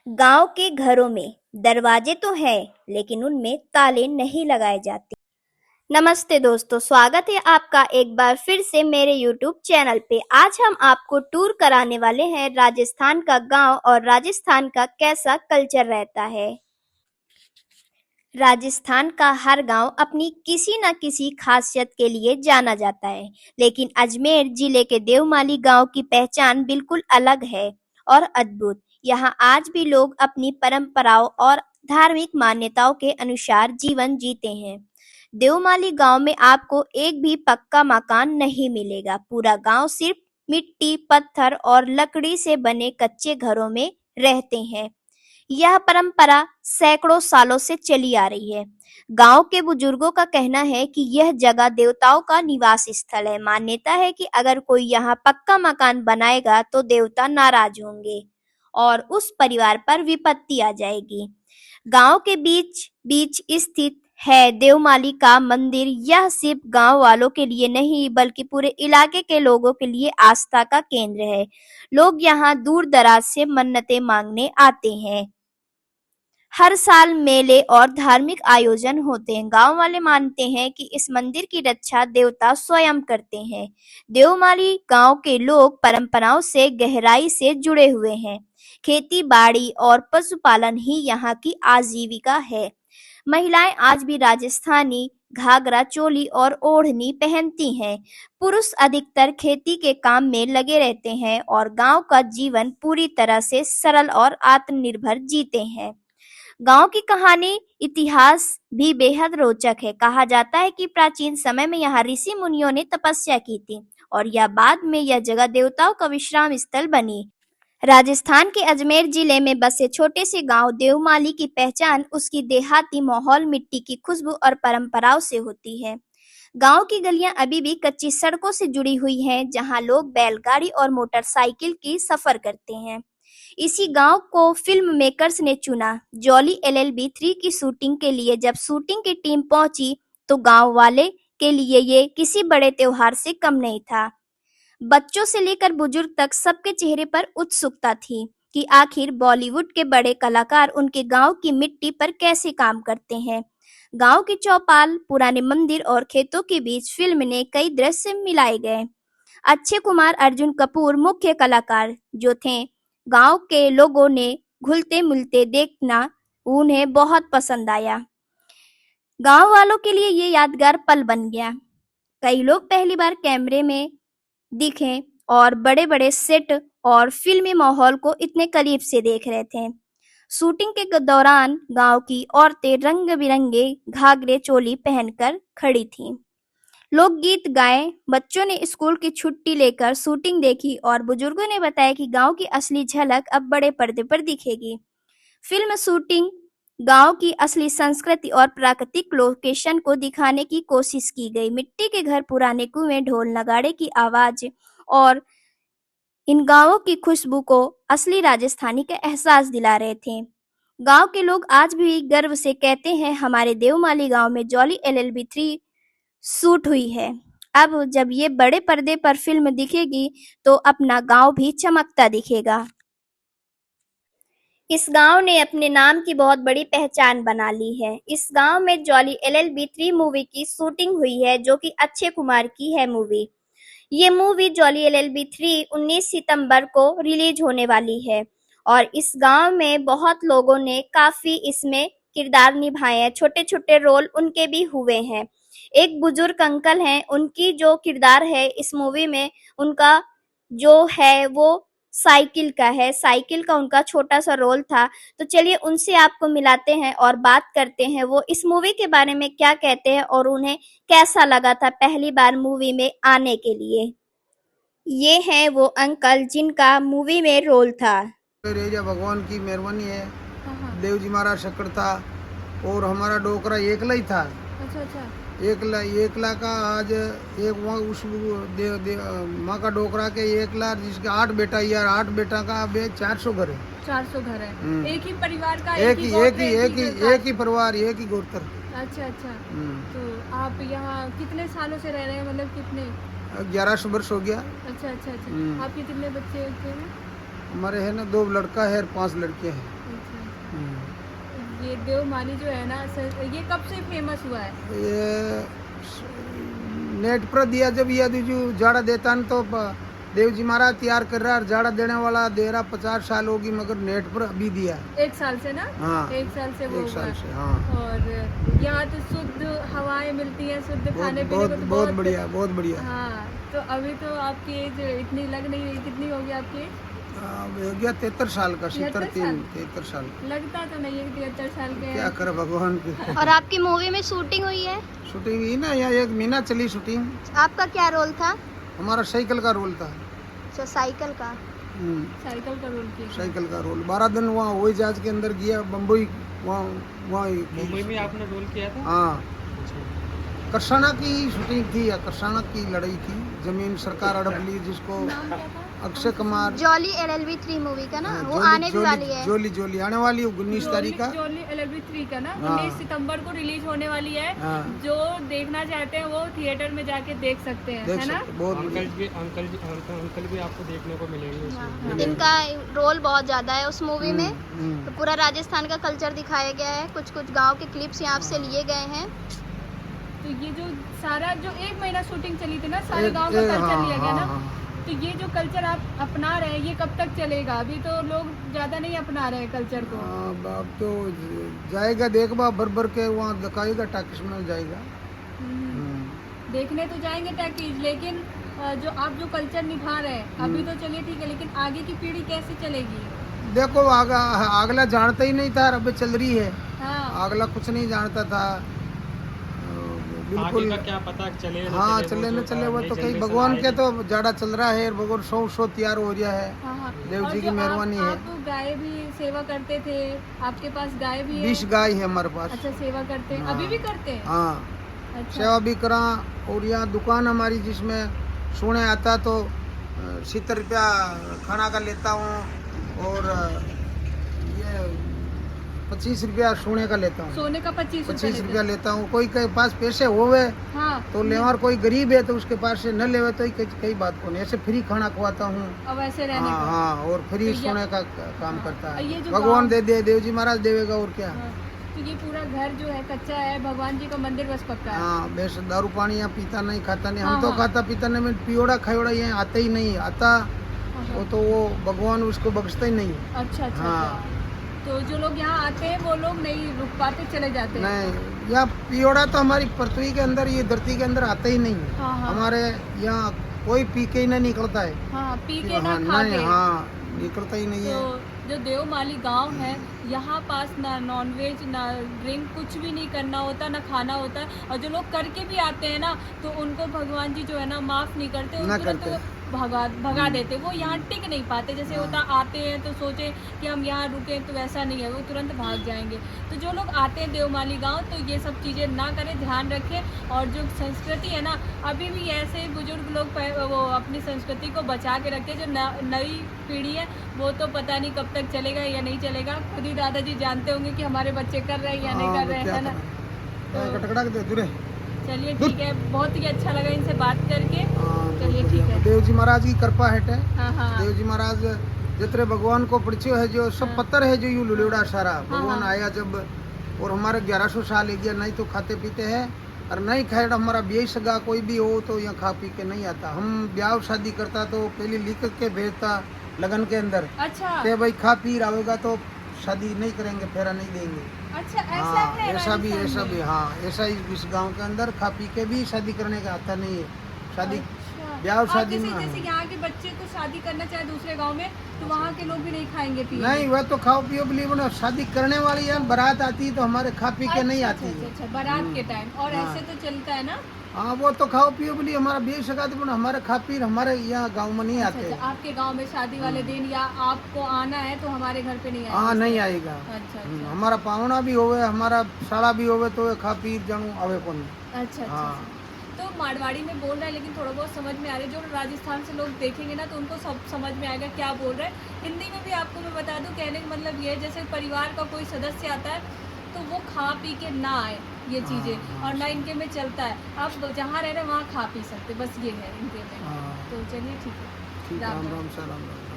गांव के घरों में दरवाजे तो है लेकिन उनमें ताले नहीं लगाए जाते। नमस्ते दोस्तों, स्वागत है आपका एक बार फिर से मेरे YouTube चैनल पे। आज हम आपको टूर कराने वाले हैं राजस्थान का गांव और राजस्थान का कैसा कल्चर रहता है। राजस्थान का हर गांव अपनी किसी न किसी खासियत के लिए जाना जाता है, लेकिन अजमेर जिले के देवमाली गांव की पहचान बिल्कुल अलग है और अद्भुत। यहाँ आज भी लोग अपनी परंपराओं और धार्मिक मान्यताओं के अनुसार जीवन जीते हैं। देवमाली गांव में आपको एक भी पक्का मकान नहीं मिलेगा। पूरा गांव सिर्फ मिट्टी, पत्थर और लकड़ी से बने कच्चे घरों में रहते हैं। यह परंपरा सैकड़ों सालों से चली आ रही है। गांव के बुजुर्गों का कहना है कि यह जगह देवताओं का निवास स्थल है। मान्यता है कि अगर कोई यहाँ पक्का मकान बनाएगा तो देवता नाराज होंगे और उस परिवार पर विपत्ति आ जाएगी। गांव के बीच बीच स्थित है देवमाली का मंदिर। यह सिर्फ गांव वालों के लिए नहीं बल्कि पूरे इलाके के लोगों के लिए आस्था का केंद्र है। लोग यहाँ दूर दराज से मन्नतें मांगने आते हैं। हर साल मेले और धार्मिक आयोजन होते हैं। गांव वाले मानते हैं कि इस मंदिर की रक्षा देवता स्वयं करते हैं। देवमाली गांव के लोग परंपराओं से गहराई से जुड़े हुए हैं। खेती बाड़ी और पशुपालन ही यहाँ की आजीविका है। महिलाएं आज भी राजस्थानी घाघरा, चोली और ओढ़नी पहनती हैं। पुरुष अधिकतर खेती के काम में लगे रहते हैं और गांव का जीवन पूरी तरह से सरल और आत्मनिर्भर जीते हैं। गांव की कहानी इतिहास भी बेहद रोचक है। कहा जाता है कि प्राचीन समय में यहाँ ऋषि मुनियों ने तपस्या की थी और यह बाद में यह जगह देवताओं का विश्राम स्थल बनी। राजस्थान के अजमेर जिले में बसे छोटे से गांव देवमाली की पहचान उसकी देहाती माहौल, मिट्टी की खुशबू और परंपराओं से होती है। गांव की गलियां अभी भी कच्ची सड़कों से जुड़ी हुई हैं, जहां लोग बैलगाड़ी और मोटरसाइकिल की सफर करते हैं। इसी गांव को फिल्म मेकर्स ने चुना। जॉली LLB 3 की शूटिंग के लिए जब शूटिंग की टीम पहुंची तो गांव वाले के लिए ये किसी बड़े त्योहार से कम नहीं था। बच्चों से लेकर बुजुर्ग तक सबके चेहरे पर उत्सुकता थी कि आखिर बॉलीवुड के बड़े कलाकार उनके गांव की मिट्टी पर कैसे काम करते हैं। गांव की चौपाल, पुराने मंदिर और खेतों के बीच फिल्म ने कई दृश्य मिलाए गए। अक्षय कुमार, अर्जुन कपूर मुख्य कलाकार जो थे। गांव के लोगों ने घुलते मिलते देखना उन्हें बहुत पसंद आया। गांव वालों के लिए ये यादगार पल बन गया। कई लोग पहली बार कैमरे में दिखे और बड़े बड़े सेट और फिल्मी माहौल को इतने करीब से देख रहे थे। शूटिंग के दौरान गांव की औरतें रंग बिरंगे घाघरे, चोली पहनकर खड़ी थीं। लोकगीत गाए, बच्चों ने स्कूल की छुट्टी लेकर शूटिंग देखी और बुजुर्गों ने बताया कि गांव की असली झलक अब बड़े पर्दे पर दिखेगी। फिल्म शूटिंग गांव की असली संस्कृति और प्राकृतिक लोकेशन को दिखाने की कोशिश की गई। मिट्टी के घर, पुराने कुएं, ढोल नगाड़े की आवाज और इन गांवों की खुशबू को असली राजस्थानी का एहसास दिला रहे थे। गांव के लोग आज भी गर्व से कहते हैं, हमारे देवमाली गांव में जॉली LLB 3 शूट हुई है। अब जब ये बड़े पर्दे पर फिल्म दिखेगी तो अपना गांव भी चमकता दिखेगा। इस गांव ने अपने नाम की बहुत बड़ी पहचान बना ली है। इस गांव में जॉली LLB 3 मूवी की शूटिंग हुई है, जो कि अक्षय कुमार की है मूवी। ये मूवी जॉली LLB 3 19 सितंबर को रिलीज होने वाली है और इस गांव में बहुत लोगों ने काफी इसमें किरदार निभाए हैं। छोटे छोटे रोल उनके भी हुए हैं। एक बुजुर्ग अंकल हैं, उनकी जो किरदार है इस मूवी में, उनका जो है वो साइकिल का है। साइकिल का उनका छोटा सा रोल था। तो चलिए उनसे आपको मिलाते हैं और बात करते हैं वो इस मूवी के बारे में क्या कहते हैं और उन्हें कैसा लगा था पहली बार मूवी में आने के लिए। ये हैं वो अंकल जिनका मूवी में रोल था। रेजा भगवान की मेहरबानी है। देव जी महाराज शक्कर था और हमारा डोकरा एकला ही था। अच्छा। एकला का आज एक उस माँ का डोकरा के एकला, जिसके 8 बेटा, यार 8 बेटा का अब 400 घर है। 400 घर है। एक ही परिवार का एक ही परिवार, एक ही गोत्र। अच्छा। तो आप यहाँ कितने सालों से रह रहे हैं, मतलब कितने? 11 वर्ष हो गया। अच्छा। आपके कितने बच्चे हैं? हमारे है ना 2 लड़का है और 5 लड़के हैं। ये देवमाली जो है ना ये कब से फेमस हुआ है? ये नेट पर दिया जब यह जो जाड़ा देता न तो देव जी महाराज तैयार कर रहा है, जाड़ा देने वाला दे रहा 50 साल होगी, मगर नेट पर अभी दिया है। 1 साल से ना? हाँ, 1 साल से वो 1 साल हुआ। से, हाँ। और यहाँ तो शुद्ध हवाएं मिलती हैं, शुद्ध खाने पीने को तो बहुत बढ़िया, बहुत बढ़िया। हाँ, तो अभी तो आपकी एज इतनी लग नहीं रही, कितनी होगी आपकी एज? हो गया 73 साल का, 73 साल। लगता तो नहीं है 73 साल के क्या हैं। करे भगवान की। और आपकी मूवी में शूटिंग हुई है? शूटिंग ही ना, यहाँ 1 महीना चली शूटिंग। आपका क्या रोल था? हमारा साइकिल का रोल था। अच्छा, साइकिल का। साइकिल का रोल किया। साइकिल का रोल 12 दिन वहाँ वही जहाज के अंदर गया, बम्बई वहाँ मुंबई में आपने रोल किया था? हाँ, करसाना की शूटिंग थी, या करसाना की लड़ाई थी, जमीन सरकार अड़प ली जिसको। नाम क्या था? Akshay Kumar. Jolly LLB 3 movie का ना, हाँ, वो आने भी वाली है। जोली आने वाली है 19 तारीख का। जोली LLB 3 का ना हाँ। 19 सितंबर को रिलीज होने वाली है। हाँ। जो देखना चाहते हैं वो थिएटर में जाके देख सकते हैं, देख है ना? सकते, बहुत बढ़िया। अंकल भी आपको देखने को मिलेंगे उसमें। इनका रोल बहुत ज्यादा है उस मूवी में। हम्म। तो पूरा राजस्थान का कल्चर दिखाया गया है, कुछ कुछ गांव के क्लिप्स यहाँ से लिए गए हैं। तो ये जो सारा जो 1 महीना शूटिंग चली थी ना, सारे एक- गांव का एक- कल्चर हाँ, लिया गया हाँ, ना। हाँ। तो ये जो कल्चर आप अपना रहे हैं ये कब तक चलेगा? अभी तो लोग ज्यादा नहीं अपना रहे हैं कल्चर को। हाँ, अब तो जाएगा, देखबा भर भर के वहाँ दिखाएगा, टाकिस में जाएगा। हम्म। देखने तो जाएंगे टैकीज, लेकिन जो आप जो कल्चर निभा रहे हैं अभी तो चलिए ठीक है, लेकिन आगे की पीढ़ी कैसे चलेगी? देखो अगला जानता ही नहीं था, अब चल रही है। हाँ, अगला कुछ नहीं जानता था, आगे बिल्कुल। का क्या पता चले न हाँ, चले, चले न चले, वो नई तो कहीं जनरेशन भगवान के आएगी। तो जाड़ा चल रहा है, भगवान सौ तैयार हो रहा है। हाँ, हाँ। देव और जी जो की मेहरबानी है। आप गाय भी सेवा करते थे, आपके पास गाय भी है? 20 गाय है हमारे पास। अच्छा, सेवा करते हैं, हाँ। अभी भी करते हैं? हाँ, अच्छा, सेवा भी करा। और यहाँ दुकान हमारी जिसमें सोने आता तो 70 रुपया खाना का लेता हूँ, और ये 25 रुपया सोने का लेता हूँ। सोने का 25 रुपया लेता हूँ। कोई के पास पैसे होवे हाँ, तो लेवा, और कोई गरीब है तो उसके पास से न लेवे तो ही कई बात को नहीं, ऐसे फ्री खाना खवाता हूँ। अब ऐसे रहने हाँ को। हाँ, और फ्री तो ये- सोने का काम करता और ये है। जो भगवान गाँव- दे देव जी महाराज देवेगा, और क्या। हाँ, तो ये पूरा घर जो है कच्चा है, भगवान जी का मंदिर बस पक्का है। हाँ, बेस दारू पानी यहाँ पीता नहीं, खाता नहीं। हाँ, हम तो हाँ। खाता पीता नहीं, पियोड़ा खायोड़ा यहाँ आता ही नहीं, आता हाँ, वो तो वो भगवान उसको बख्शता ही नहीं। अच्छा अच्छा, हाँ। अच्छा। तो जो लोग यहाँ आते हैं वो लोग नहीं रुक पाते, चले जाते हैं। नहीं, यहाँ पियोड़ा तो हमारी पृथ्वी के अंदर, ये धरती के अंदर आता ही नहीं। हाँ, हाँ। हमारे यहाँ कोई पी के ही नहीं निकलता है। हाँ, पी के ना हाँ, खा नहीं, के। हाँ, निकलता ही नहीं तो है। जो देवमाली गांव है, यहाँ पास ना नॉनवेज ना ड्रिंक कुछ भी नहीं करना होता, ना खाना होता है। और जो लोग करके भी आते हैं ना तो उनको भगवान जी जो है ना माफ़ नहीं करते, ना तुरंत करते। भगा देते। वो यहाँ टिक नहीं पाते, जैसे हाँ। होता आते हैं तो सोचे कि हम यहाँ रुकें, तो वैसा नहीं है, वो तुरंत भाग जाएंगे। तो जो लोग आते हैं देवमाली गांव तो ये सब चीज़ें ना करें, ध्यान रखें। और जो संस्कृति है ना, अभी भी ऐसे बुजुर्ग लोग वो अपनी संस्कृति को बचा के रखे। जो नई पीढ़ी है वो तो पता नहीं कब तक चलेगा या नहीं चलेगा। खुद ही दादाजी जानते होंगे कि हमारे बच्चे कर रहे हैं या नहीं हाँ, कर रहे हैं, है ना? कटकड़ा के दे दूरे। चलिए ठीक है, बहुत ही अच्छा लगा इनसे बात करके। हाँ, चलिए ठीक है। देव जी महाराज की कृपा है। हाँ हाँ देव जी महाराज जितने भगवान को परिचय है, जो सब हाँ। पत्थर है जो यू लुलेड़ा सारा भगवान हाँ। आया जब, और हमारे 1100 साल हो गया, नहीं तो खाते पीते हैं, और नहीं खाए हमारा ब्याह सगा कोई भी हो तो यहाँ खा पी के नहीं आता। हम ब्याह शादी करता तो पहले लिख के भेजता लगन के अंदर अच्छा कि भाई खा पी रहोगा तो शादी नहीं करेंगे, फेरा नहीं देंगे। अच्छा, ऐसा हाँ, है ऐसा भी राजस्थान में? हाँ, ऐसा ही इस गांव के अंदर खा पी के भी शादी करने का आता नहीं है। शादी अच्छा। ब्याह और शादी जैसे में जैसे यहाँ के बच्चे को शादी करना चाहे दूसरे गांव में तो वहाँ के लोग भी नहीं खाएंगे पिएंगे? नहीं, वह तो खाओ पियो बिलीव ना, शादी करने वाली है, बारात आती है तो हमारे खा पी के नहीं अच्छा, आती अच्छा, है। अच्छा, बारात के टाइम। और हाँ। ऐसे तो चलता है ना? हाँ, वो तो खाओ पियो बिली हमारा ब्याह सगा तो हमारे खा पी हमारे यहाँ गाँव में नहीं अच्छा, आते। अच्छा, आपके गांव में शादी वाले दिन या आपको आना है तो हमारे घर पे नहीं आएंगे? हाँ, नहीं आएगा। अच्छा अच्छा हमारा पावना भी होवे, हमारा साड़ा भी होवे तो खा पी जानू आवे कौन। अच्छा अच्छा, हाँ। अच्छा। तो मारवाड़ी में बोल रहा है लेकिन थोड़ा बहुत समझ में आ रहा है। जो राजस्थान से लोग देखेंगे ना तो उनको सब समझ में आएगा क्या बोल रहा है। हिंदी में भी आपको मैं बता दूं, कहने का मतलब ये है जैसे परिवार का कोई सदस्य आता है तो वो खा पी के ना आए ये चीज़ें, और ना इनके में चलता है। आप जहाँ रह रहे हैं वहाँ खा पी सकते, बस ये है इनके में। हाँ, तो चलिए ठीक है, ठीक, राम राम राम। राम, राम राम।